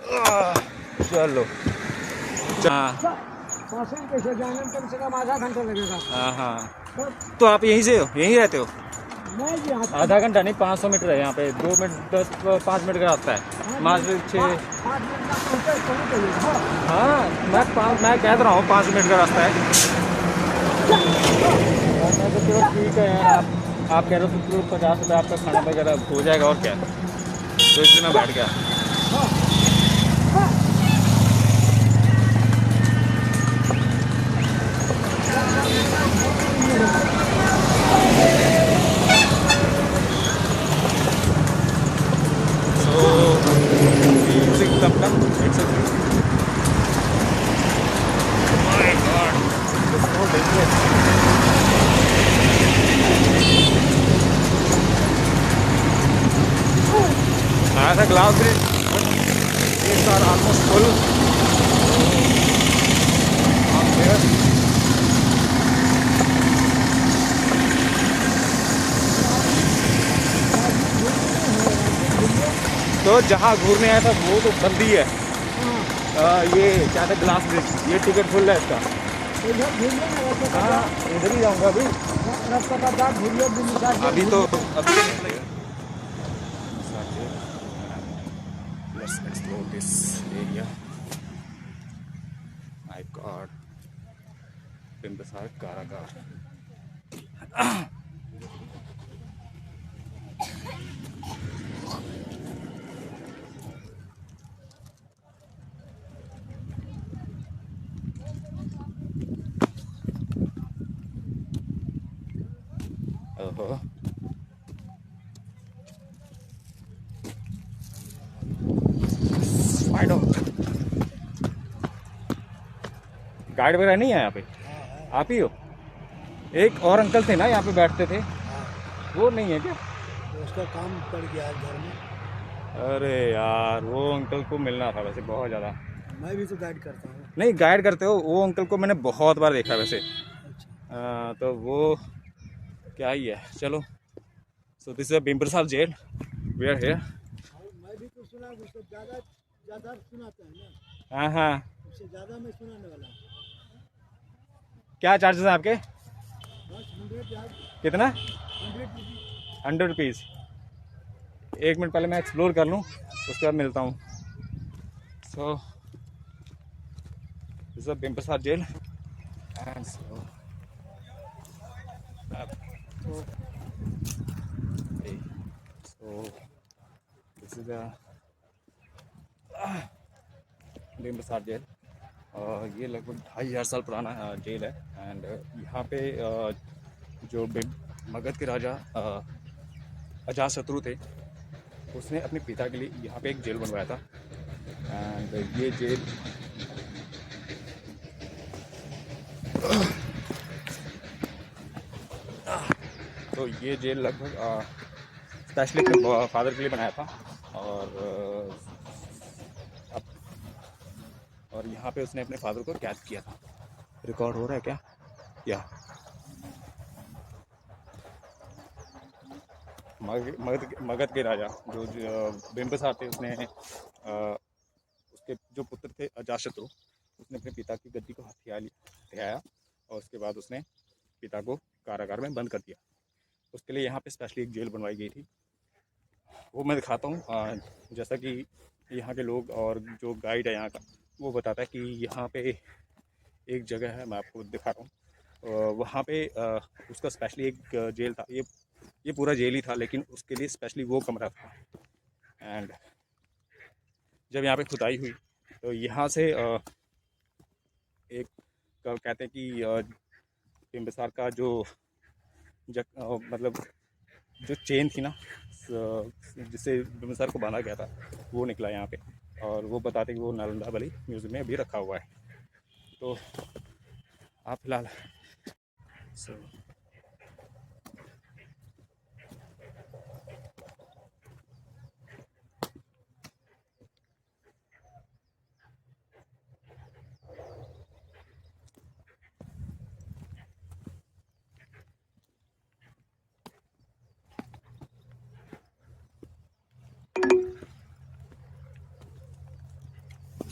चलो। हाँ कैसे जाने में कम से कम आधा घंटा लगेगा। हाँ हाँ। तो आप यहीं से हो, यहीं रहते हो? नहीं जी, यहाँ आधा घंटा नहीं, 500 मीटर है यहाँ पे, 2 मिनट 5 मिनट का रास्ता है। हाँ जी, 5 6। 5 मिनट का पहुँच जाइएगा। हाँ मैं कह रहा हूँ 5 मिनट का रास्ता है। मैं तो चलो ठीक है यार, आप कह रहे हो तो चलो 50 रुपये आपका खाना वगैरह हो जाएगा और क्या, तो इसलिए मैं बैठ गया। म्यूजिक तब तक it's my God, so dangerous. आया था glass bridge, these are almost full out there. तो जहाँ घूरने आया था वो तो बंद ही है। ये क्या था, ग्लास ब्रिज, ये टिकट फुल है इसका। इधर घूमिए ना, रास्ता हाँ इधर ही जाऊँगा अभी। का जाग घूमिए, दिल्ली का जाग अभी तो घूमिए। अभी तो नहीं लगेगा। Let's explore this area. My God, Bimbisara कारागार। ओहो, फाइंड आउट। गाइड वगैरह नहीं है यहाँ पे? आप ही हो? एक और अंकल थे ना यहाँ पे बैठते थे, वो नहीं है क्या? तो उसका काम पड़ गया है घर में। अरे यार, वो अंकल को मिलना था वैसे बहुत ज़्यादा। मैं भी तो गाइड करता हूँ। नहीं गाइड करते हो, वो अंकल को मैंने बहुत बार देखा वैसे। अच्छा। तो वो क्या ही है, चलो। So this is Bimbisara jail, we are here. और मैं भी तो सुना, उससे ज़्यादा ज़्यादा सुनाते हैं ना, हाँ हाँ। उससे ज़्यादा मैं सुनाने वाला हूँ। क्या चार्जेस हैं आपके? बस 100 यार, कितना? 100 रुपीज़। 100 रुपीज़। 1 मिनट पहले मैं एक्सप्लोर कर लूँ, उसके बाद मिलता हूँ। So this is Bimbisara jail and so this is Bimbisara jail. ये लगभग 2500 साल पुराना जेल है। एंड यहाँ पे जो मगध के राजा अजातशत्रु थे, उसने अपने पिता के लिए यहाँ पे एक जेल बनवाया था। एंड ये जेल तो ये जेल लगभग स्पेशली अपने फादर के लिए बनाया था। और और यहाँ पे उसने अपने फादर को कैद किया था। रिकॉर्ड हो रहा है क्या? या मगध के राजा जो बिम्बिसार थे, उसने उसके जो पुत्र थे अजातशत्रु, उसने अपने पिता की गद्दी को हथियाया और उसके बाद उसने पिता को कारागार में बंद कर दिया। उसके लिए यहाँ पे स्पेशली एक जेल बनवाई गई थी, वो मैं दिखाता हूँ। जैसा कि यहाँ के लोग और जो गाइड है यहाँ का, वो बताता है कि यहाँ पे एक जगह है, मैं आपको दिखा रहा हूँ। वहाँ पे उसका स्पेशली एक जेल था। ये पूरा जेल ही था, लेकिन उसके लिए स्पेशली वो कमरा था। एंड जब यहाँ पे खुदाई हुई तो यहाँ से एक कहते हैं कि बिम्बिसार का जो मतलब जो चेन थी ना, जिससे बिम्बिसार को बांधा गया था, वो निकला यहाँ पे। और वो बताते कि वो नालंदा वाली म्यूज़ियम में अभी रखा हुआ है। तो आप फिलहाल सो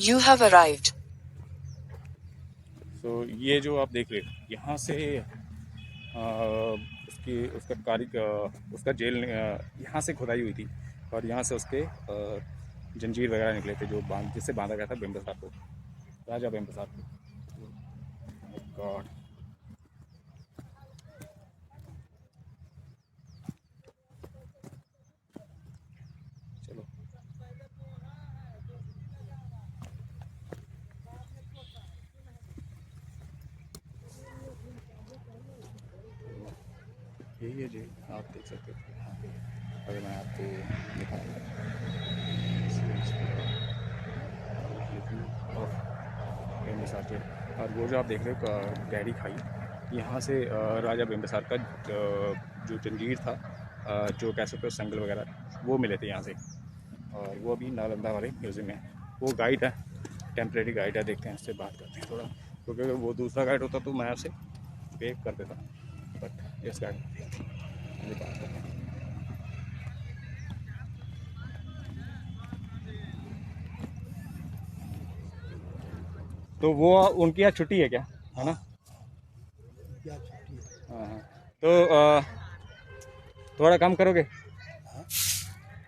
You have arrived. तो ये जो आप देख रहे हो, यहाँ से उसका जेल यहाँ से खुदाई हुई थी और यहाँ से उसके जंजीर वगैरह निकले थे जो जिससे बांधा गया था बिम्बिसार को, राजा बिम्बिसार को। गॉड, चलो यही है जी, आप देख सकते हो यहाँ पे। अगर मैं आपको दिखाऊँ बिम्बिसार के, और वो जो आप देख रहे हो गहरी खाई, यहाँ से राजा बिम्बिसार का जो जंजीर था, जो कह सकते हो संगल वगैरह, वो मिले थे यहाँ से। और वो अभी नालंदा वाले म्यूज़ियम में। वो गाइड है, टेम्परेरी गाइड है, देखते हैं इससे बात करते हैं थोड़ा, क्योंकि अगर वो दूसरा गाइड होता तो मैं आपसे पे कर देता, बट इस गाइड मुझे बात करते हैं। तो वो उनकी आज छुट्टी है क्या, है ना? क्या छुट्टी है? हाँ हाँ, तो थोड़ा कम करोगे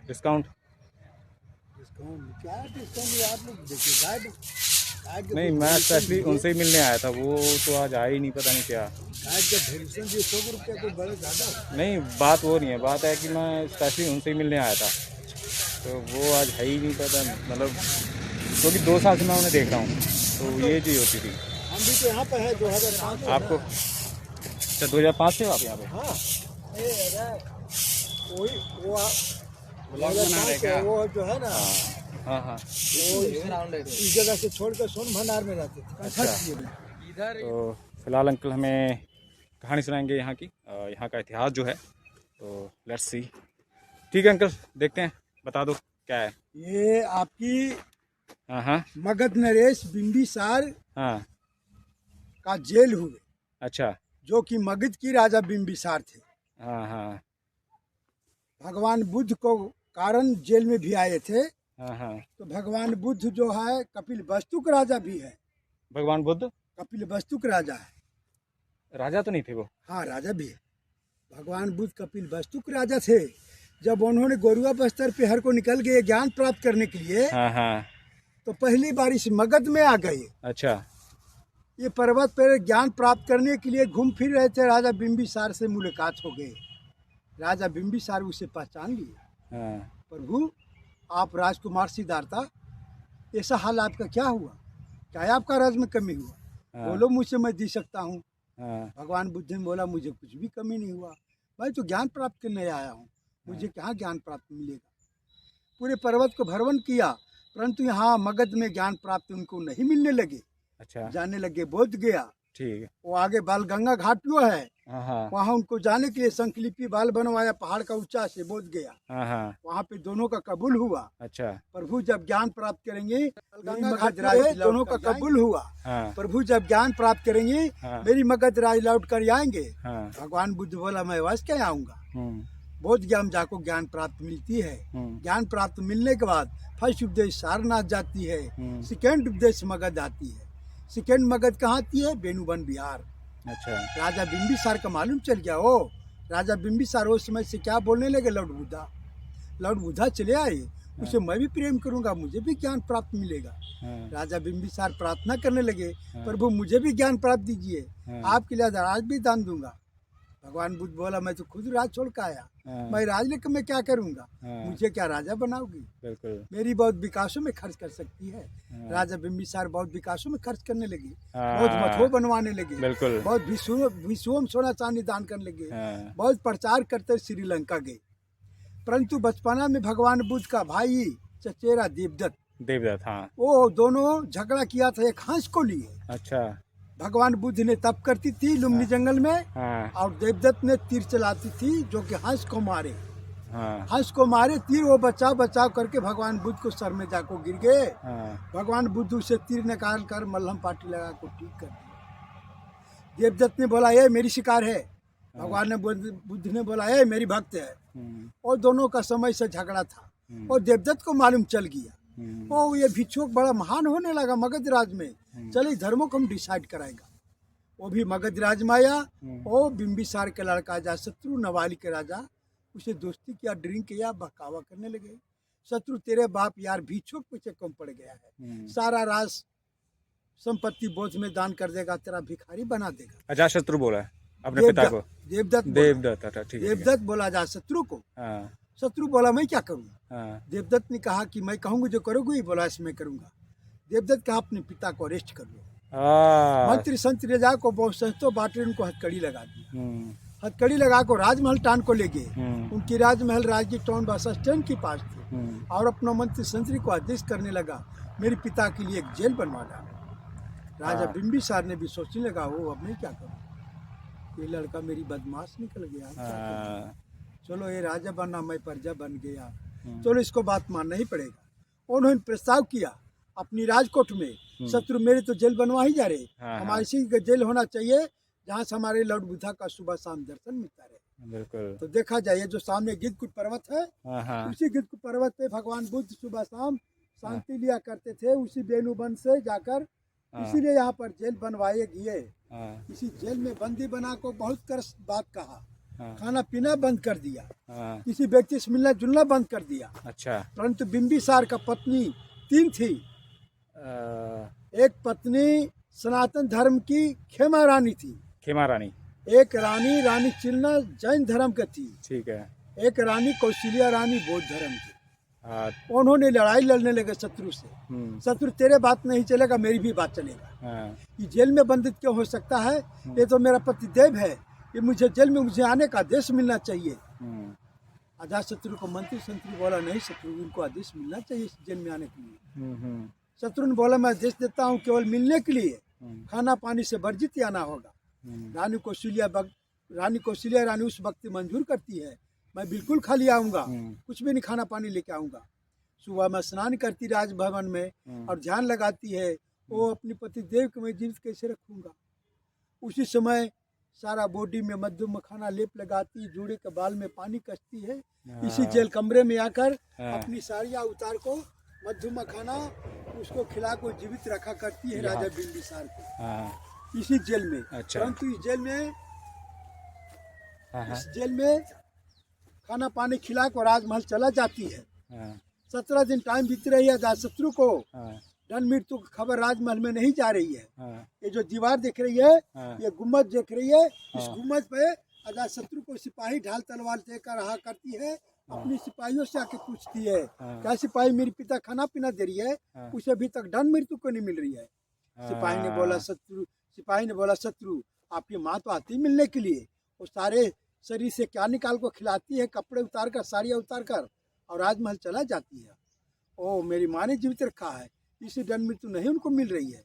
डिस्काउंट? डिस्काउंट क्या डिस्काउंट, आप लोग देखिए गाइड नहीं, मैं स्पेशली उनसे ही मिलने आया था, वो तो आज आए ही नहीं, पता नहीं क्या। गाइड का भेरिएशन जी 100 रुपये कोई बड़े ज़्यादा। नहीं, बात वो नहीं है, बात है कि मैं स्पेशली उनसे ही मिलने आया था, तो वो आज है ही नहीं, पता मतलब, क्योंकि 2 साल से मैं उन्हें देख रहा हूँ, तो ये चीज़ होती थी। हम भी तो यहाँ पे है 2005 से। आपको अच्छा 2005 से हो आप यहाँ पे? हाँ, वही वो ब्लॉग बना रहे क्या? वो जो है ना, हाँ हाँ, वो इस जगह से छोड़कर सोन भंडार में रहते थे। अच्छा। तो फिलहाल अंकल हमें कहानी सुनाएंगे यहाँ की, यहाँ का इतिहास जो है, तो लेट्स सी। ठीक है अंकल, देखते हैं, बता दो क्या है। ये आपकी हाँ हाँ मगध नरेश बिंबिसार हाँ, का जेल हुए, अच्छा, जो कि मगध की राजा बिंबिसार थे। हाँ हाँ भगवान बुद्ध को कारण जेल में भी आए थे। हाँ हाँ, तो भगवान बुद्ध जो है कपिल वस्तु का राजा भी है। भगवान बुद्ध कपिल वस्तु का राजा है। राजा तो नहीं थे वो? हाँ, राजा भी है। भगवान बुद्ध कपिल वस्तु के राजा थे। जब उन्होंने गोरुआ बस्तर पहाड़ को निकल गए ज्ञान प्राप्त करने के लिए, हाँ हाँ, तो पहली बार इस मगध में आ गए। अच्छा, ये पर्वत पर ज्ञान प्राप्त करने के लिए घूम फिर रहे थे। राजा बिंबिसार से मुलाकात हो गए। राजा बिंबिसार उसे पहचान लिए। हाँ प्रभु, आप राजकुमार सिद्धार्था, ऐसा हाल आपका क्या हुआ? क्या आपका राज में कमी हुआ? हाँ, बोलो, मुझसे मैं दे सकता हूँ। हाँ भगवान बुद्ध ने बोला, मुझे कुछ भी कमी नहीं हुआ, मैं तो ज्ञान प्राप्त करने आया हूँ, मुझे कहाँ ज्ञान प्राप्त मिलेगा। पूरे पर्वत को भ्रमण किया, परंतु यहाँ मगध में ज्ञान प्राप्त उनको नहीं मिलने लगे। अच्छा, जाने लगे बोध गया। ठीक है, वो आगे बालगंगा घाट जो है, हाँ हाँ वहाँ उनको जाने के लिए संकलिपि बाल बनवाया पहाड़ का ऊंचा से, बोध गया। हाँ हाँ, वहाँ पे दोनों का कबूल हुआ। अच्छा, प्रभु जब ज्ञान प्राप्त करेंगे, गंगा घाट राज दोनों का कबूल हुआ। हाँ प्रभु जब ज्ञान प्राप्त करेंगे, हाँ मेरी मगध राज लौट कर आएंगे। हाँ, भगवान बुद्ध बोला, मैं वश क्या आऊंगा। हम्म, बोध ज्ञान जाको ज्ञान प्राप्त मिलती है। ज्ञान प्राप्त मिलने के बाद फर्स्ट उपदेश सारनाथ जाती है, सेकेंड उपदेश मगध आती है। सेकेंड मगध कहाँ आती है? बेनुबन बिहार। अच्छा, राजा बिंबिसार का मालूम चल गया। ओ राजा बिंबिसार उस समय से क्या बोलने लगे? लॉर्ड बुद्धा, लॉर्ड बुद्धा चले आए, उसे मैं भी प्रेम करूंगा, मुझे भी ज्ञान प्राप्त मिलेगा। हाँ, राजा बिंबिसार प्रार्थना करने लगे, हाँ। प्रभु मुझे भी ज्ञान प्राप्त दीजिए, हाँ। आपके लिए राज भी दान दूंगा। भगवान बुद्ध बोला, मैं तो खुद राज छोड़ कर आया, हाँ, मैं राज लेकर मैं क्या करूंगा, हाँ, मुझे क्या राजा बनाओगी। बिल्कुल, मेरी बहुत विकासों में खर्च कर सकती है। हाँ। राजा बिंबिसार बहुत विकासों में खर्च करने लगे, हाँ, बहुत मठो बनवाने लगे, बिल्कुल, बहुत विश्वों में सोना चांदी दान करने लगे, हाँ, बहुत प्रचार करते श्रीलंका गए। परंतु बचपना में भगवान बुद्ध का भाई चचेरा देवदत्त, देवदत्त, हाँ, वो दोनों झगड़ा किया था एक हंस को लिए। अच्छा, भगवान बुद्ध ने तप करती थी लुम्बिनी जंगल में, हाँ, और देवदत्त ने तीर चलाती थी जो कि हंस को मारे। हाँ, हंस को मारे तीर, वो बचाव बचाव करके भगवान बुद्ध को सर में जाको गिर गए। हाँ, भगवान बुद्ध उसे तीर निकाल कर मल्हम पाटी लगा को ठीक कर दिया। देवदत्त ने बोला, ये मेरी शिकार है। भगवान ने बुद्ध ने बोला, ये मेरी भक्त है। और दोनों का समय से झगड़ा था, और देवदत्त को मालूम चल गया। ओ ये भिक्षुक बड़ा महान होने लगा मगध राज में, चले धर्मों को हम डिसाइड कराएगा। वो भी मगध राज में आया। ओ बिंबिसार के लड़का अजातशत्रु नवाली के राजा उसे दोस्ती किया, ड्रिंक किया, बहकावा करने लगे। शत्रु तेरे बाप यार भिक्षुक पीछे कम पड़ गया है, सारा राज संपत्ति बोझ में दान कर देगा, तेरा भिखारी बना देगा। अजातशत्रु बोला अपने पिता को? देवदत्त अच्छा, ठीक है। देवदत्त बोला अजातशत्रु को। शत्रु बोला मैं क्या करूँगा? देवदत्त ने कहा कि मैं कहूँगा जो करोगे, बोला इसमें करूँगा। देवदत्त कहा अपने पिता को अरेस्ट कर लो। मंत्री संत राजा को बहुत सस्तो बाटे उनको हथकड़ी लगा दी। हथकड़ी लगा को राजमहल टान को ले गए। उनकी राजमहल राजगी टाउन बस स्टैंड के पास थे। और अपना मंत्री संतरी को आदेश करने लगा मेरे पिता के लिए एक जेल बनवा डालो। राजा बिंबिसार ने भी सोचने लगा वो अब मैं क्या करूँ, ये लड़का मेरी बदमाश निकल गया, चलो ये राजा बना मैं प्रजा बन गया, चलो इसको बात मानना ही पड़ेगा। उन्होंने प्रस्ताव किया अपनी राजकोट में, शत्रु मेरे तो जेल बनवा ही जा रहे, हमारे इसी जेल होना चाहिए जहाँ से हमारे लॉर्ड बुद्धा का सुबह शाम दर्शन मिलता रहे। बिल्कुल। तो देखा जाए जो सामने गिद्धकूट पर्वत है, उसी गिद्धकूट पर्वत पे भगवान बुद्ध सुबह शाम शांति लिया करते थे, उसी बेनुबन से जाकर इसीलिए यहाँ पर जेल बनवाए गए। इसी जेल में बंदी बना को बहुत कर बात कहा, खाना पीना बंद कर दिया, किसी व्यक्ति से मिलना जुलना बंद कर दिया। अच्छा। परंतु बिंबिसार का पत्नी 3 थी। एक पत्नी सनातन धर्म की खेमा रानी थी, खेमा रानी। एक रानी रानी चिलना जैन धर्म की थी, ठीक है। एक रानी कौशल्या रानी बौद्ध धर्म की। उन्होंने लड़ाई लड़ने लगे शत्रु से। शत्रु तेरे बात नहीं चलेगा, मेरी भी बात चलेगा। ये जेल में बंदित क्यों हो सकता है, ये तो मेरा पति देव है, ये मुझे जेल में मुझे आने का आदेश मिलना चाहिए। अजातशत्रु को मंत्री संतरी बोला नहीं शत्रु इनको आदेश मिलना चाहिए इस जेल में आने के लिए। शत्रु ने बोला मैं आदेश देता हूँ केवल मिलने के लिए, खाना पानी से वर्जित आना होगा। रानी कौशल्या रानी उस वक्त मंजूर करती है, मैं बिल्कुल खाली आऊँगा, कुछ भी नहीं खाना पानी लेके आऊँगा। सुबह में स्नान करती राजभवन में और ध्यान लगाती है वो अपने पति देव को मैं जीवित कैसे रखूँगा। उसी समय सारा बॉडी में मद्दू मखाना लेप लगाती, जूड़े के बाल में पानी कसती है। इसी जेल कमरे में आकर अपनी साड़ियाँ उतार को मद्दू मखाना उसको खिला को जीवित रखा करती है राजा बिंबिसार को इसी जेल में। अच्छा। परंतु इस जेल में खाना पानी खिला को राजमहल चला जाती है। 17 दिन टाइम बीत रही है, अजातशत्रु को दंड मृत्यु की खबर राजमहल में नहीं जा रही है। ये जो दीवार दिख रही है, ये गुम्बद दिख रही है, इस गुम्बद पे अजातशत्रु को सिपाही ढाल तलवार लेकर रहा करती है। अपनी सिपाहियों से आके पूछती है क्या सिपाही मेरे पिता खाना पीना दे रही है, उसे अभी तक दंड मृत्यु को नहीं मिल रही है। सिपाही ने बोला शत्रु आपकी माँ तो आती मिलने के लिए, वो सारे शरीर से क्या निकाल को खिलाती है, कपड़े उतार कर साड़ियाँ उतार कर और राजमहल चला जाती है। ओ मेरी माँ ने जीवित रखा है, इसी दंड मृत्यु नहीं उनको मिल रही है।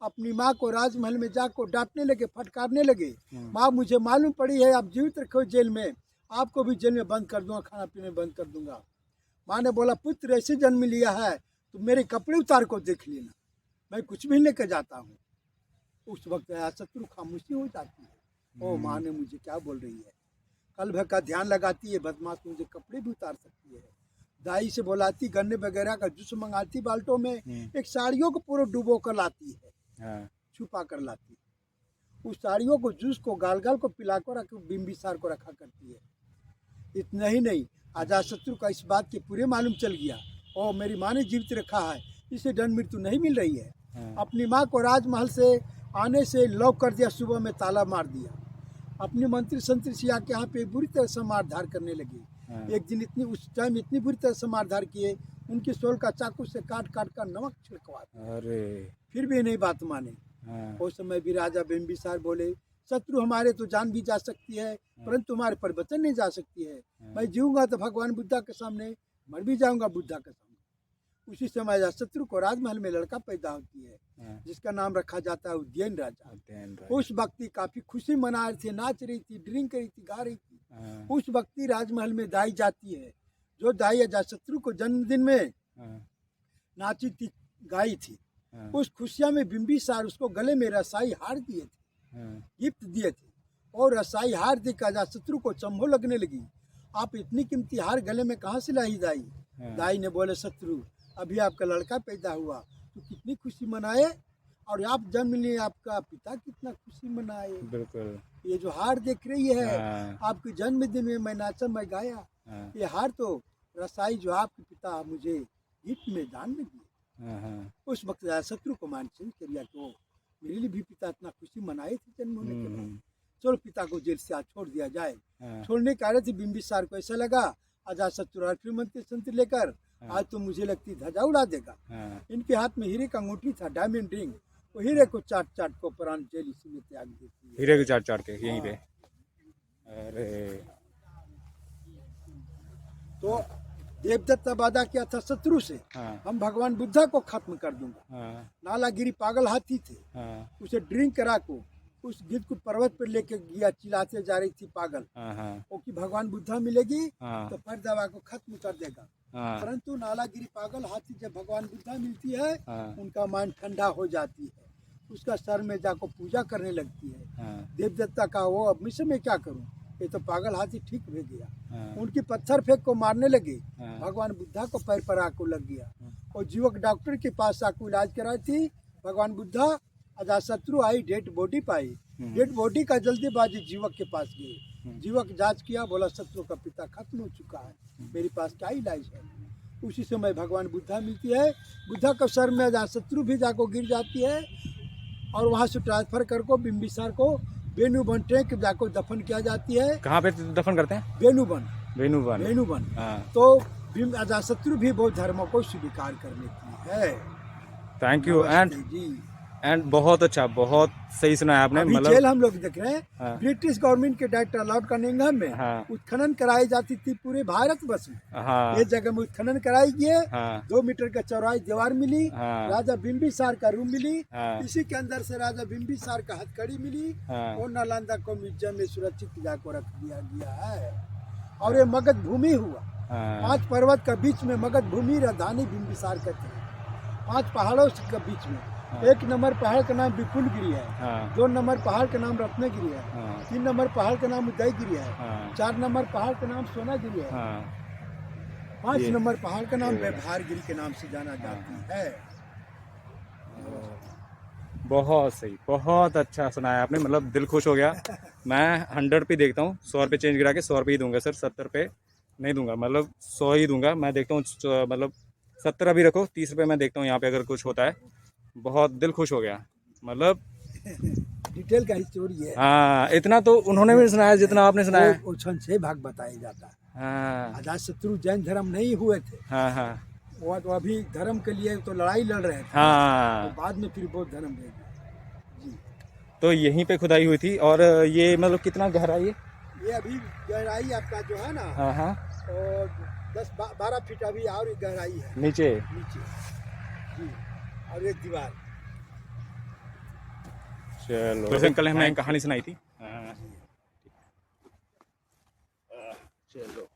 अपनी माँ को राजमहल में जाकर डांटने लगे, फटकारने लगे, माँ मुझे मालूम पड़ी है आप जीवित रखो जेल में, आपको भी जेल में बंद कर दूंगा, खाना पीने बंद कर दूंगा। माँ ने बोला पुत्र ऐसे जन्म लिया है तो मेरे कपड़े उतार को देख लेना, मैं कुछ भी लेकर जाता हूँ। उस वक्त अजातशत्रु खामोशी हो जाती है। ओ माँ ने मुझे क्या बोल रही है, कल भर का ध्यान लगाती है, बदमाश मुझे कपड़े भी उतार सकती है। दाई से बुलाती, गन्ने वगैरह का जूस मंगाती, बाल्टों में एक साड़ियों को पूरा डुबो कर लाती है, छुपा कर लाती है। उस साड़ियों को जूस को गाल गाल को पिला कर बिंबिसार को रखा करती है। इतना ही नहीं, अजातशत्रु का इस बात के पूरे मालूम चल गया, और मेरी माँ ने जीवित रखा है, इसे दंड मृत्यु नहीं मिल रही है। अपनी माँ को राजमहल से आने से लॉक कर दिया, सुबह में ताला मार दिया। अपने मंत्री संतरी से आके यहाँ पे बुरी तरह से मारधार करने लगे। एक दिन उस टाइम इतनी बुरी तरह से मारधार किए, उनकी सोल का चाकू से काट काट कर नमक छिड़कवा दिया। अरे फिर भी नहीं बात माने। उस समय भी राजा बिंबिसार बोले शत्रु हमारे तो जान भी जा सकती है, परंतु हमारे पर वचन नहीं जा सकती है। मैं जीऊंगा तो भगवान बुद्धा के सामने, मर भी जाऊंगा बुद्धा के सामने। उसी समय अजातशत्रु को राजमहल में लड़का पैदा होती है, जिसका नाम रखा जाता है उद्यन राजा। उस वक्त काफी खुशी मना रही थी, नाच रही थी, ड्रिंक करी थी, गा रही थी। उस वक्त राजमहल में दाई जाती है, जो दाई अजातशत्रु को जन्मदिन में नाची थी, गाई थी। उस खुशियां में बिंबिसार उसको गले में रसाई हार दिए थे, गिफ्ट दिए थे, और रसाई हार देकर अजातशत्रु को चंभो लगने लगी। आप इतनी कीमती हार गले में कहाँ से लाई दाई? दाई ने बोले शत्रु अभी आपका लड़का पैदा हुआ तो कितनी खुशी मनाए, और आप जन्म लिए आपका पिता कितना खुशी मनाए। बिल्कुल। ये जो हार देख रही है हाँ, आपके जन्मदिन में, मैं नाचा मैं गाया, हाँ, ये हार तो रसाई जो आपके पिता मुझे गिफ्ट में दान में दिए। हाँ, हाँ। उस वक्त शत्रु को मान चेंज कर दिया कि वो मेरे लिए भी पिता इतना खुशी मनाए थे जन्म होने के बाद। चलो पिता को जेल से आज छोड़ दिया जाए। हाँ, छोड़ने के आ रहे थे बिंबिसार को, ऐसा लगा अजातशत्रु राष्ट्रीय मंत्री संतरी लेकर आज तो मुझे लगती ध्वजा उड़ा देगा। हाँ। इनके हाथ में हीरे का अंगूठी था, डायमंड रिंग, वो हीरे को चाट चाट को प्राण जेल इसी में त्याग देती है। हीरे को चाट चाट के यहीं पे। अरे तो देवदत्त वादा किया था शत्रु से, हाँ, हम भगवान बुद्धा को खत्म कर दूंगा। हाँ, नालागिरी पागल हाथी थे, हाँ, उसे ड्रिंक करा को उस गिद्ध को पर्वत पर लेके गया, चिल्लाते जा रही थी पागल, हाँ, हाँ, वो कि भगवान बुद्धा मिलेगी हाँ, तो पर दवा को खत्म कर देगा। हाँ, परंतु नालागिरी पागल हाथी जब भगवान बुद्धा मिलती है हाँ, उनका मन ठंडा हो जाती है, उसका सर में जाकर पूजा करने लगती है। हाँ, देवदत्ता का वो अब मिश्र में क्या करूं, ये तो पागल हाथी ठीक हो गया। हाँ, उनकी पत्थर फेंक को मारने लगे, हाँ, भगवान बुद्धा को पैर पर आको लग गया। और जीवक डॉक्टर के पास आको इलाज कराई थी, भगवान बुद्धा अजातशत्रु आई, डेड बॉडी पाई। डेड बॉडी का जल्दीबाजी जीवक के पास गए, जीवक जांच किया, बोला शत्रु का पिता खत्म हो चुका है, मेरे पास क्या इलाज है। उसी समय भगवान बुद्धा मिलती है, बुद्धा का सर में अजातशत्रु भी जाको गिर जाती है, और वहाँ से ट्रांसफर कर को बिंबिसार को वेणुवन ट्रैक जाको दफन किया जाती है। कहाँ पे दफन करते हैं? वेणुवन, वेणुवन। वेणुवन। हाँ। तो अजातशत्रु भी बौद्ध धर्मों को स्वीकार कर लेती है। Thank you. एंड बहुत अच्छा, बहुत सही सुना है आपने। अभी मतलब जेल हम लोग देख रहे हैं, हाँ। ब्रिटिश गवर्नमेंट के डायरेक्टर लॉर्ड कनिंघम में हाँ, उत्खनन कराई जाती थी पूरे भारत वर्ष में। हाँ, ये जगह में उत्खनन कराई गई, हाँ, 2 मीटर का चौड़ाई दीवार मिली, हाँ, राजा बिंबिसार का रूम मिली, हाँ, इसी के अंदर से राजा बिंबिसार का हथकड़ी मिली, हाँ, और नालंदा को म्यूजियम में सुरक्षित जाकर रख दिया गया है। और ये मगध भूमि हुआ, हाँ, 5 पर्वत का बीच में मगध भूमि राजधानी बिंबिसार का थी, 5 पहाड़ों के बीच में। 1 नंबर पहाड़ का नाम विपुलगिरी है, हाँ, 2 नंबर पहाड़ का नाम रत्नगिरी है, हाँ, 3 नंबर पहाड़ का नाम उदयगिरी है, हाँ, 4 नंबर पहाड़ का नाम सोनागिरी है, हाँ। 5 नंबर पहाड़ का नाम व्यवहारगिरी के नाम से जाना जाती है। बहुत सही, बहुत अच्छा सुनाया आपने, मतलब दिल खुश हो गया। मैं 100 पे देखता हूँ, 100 रुपये चेंज गिरा के 100 रुपये ही दूंगा सर, 70 रुपये नहीं दूंगा, मतलब 100 ही दूंगा। मैं देखता हूँ मतलब 70 अभी रखो, 30 रुपये मैं देखता हूँ यहाँ पे अगर कुछ होता है। बहुत दिल खुश हो गया, मतलब डिटेल का ही चोरी है। हाँ, इतना तो उन्होंने भी सुनाया जितना आपने सुनाया। वो 6 भाग बताया जाता है। हाँ, अजातशत्रु जैन धर्म नहीं हुए थे, हाँ, हाँ, वो तो अभी धर्म के लिए तो लड़ाई लड़ रहे थे, हाँ। तो बाद में फिर बौद्ध धर्म भेज दिया। जी, तो यहीं पे खुदाई हुई थी। और ये मतलब कितना गहराई है? ये अभी गहराई आपका जो है ना, हाँ, हाँ, और 10-12 फीट अभी और गहराई है नीचे। नीचे। जी, और एक दीवार। चलो, वैसे कल हमने एक कहानी सुनाई थी। हाँ, चलो,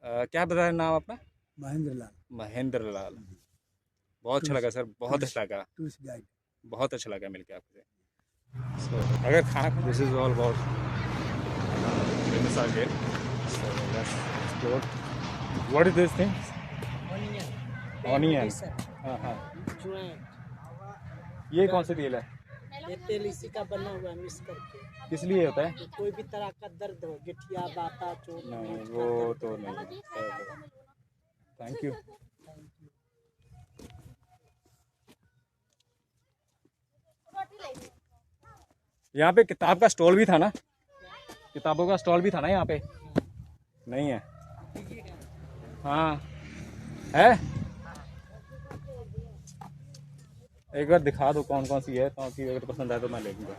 क्या बताया नाम अपना? महेंद्र लाल, महेंद्र लाल। बहुत अच्छा लगा सर, बहुत अच्छा लगा, टूरिस्ट गाइड। बहुत अच्छा लगा मिलके आपसे। अगर खाना, this is all about what is this thing? Onion. हाँ, हाँ। ये कौन सी तेल है? ये तेल इसी का बना हुआ है, मिक्स करके। किस लिए होता है? कोई भी तरह का दर्द हो, गठिया, बाता, चोट, नहीं, पीठ का वो दर्द तो हो। नहीं। Thank you. यहाँ पे किताब का स्टॉल भी था ना? किताबों का स्टॉल भी था ना यहाँ पे? नहीं है? हाँ है। एक बार दिखा दो कौन कौन सी है, ताकि अगर पसंद आए तो मैं ले लूँगा।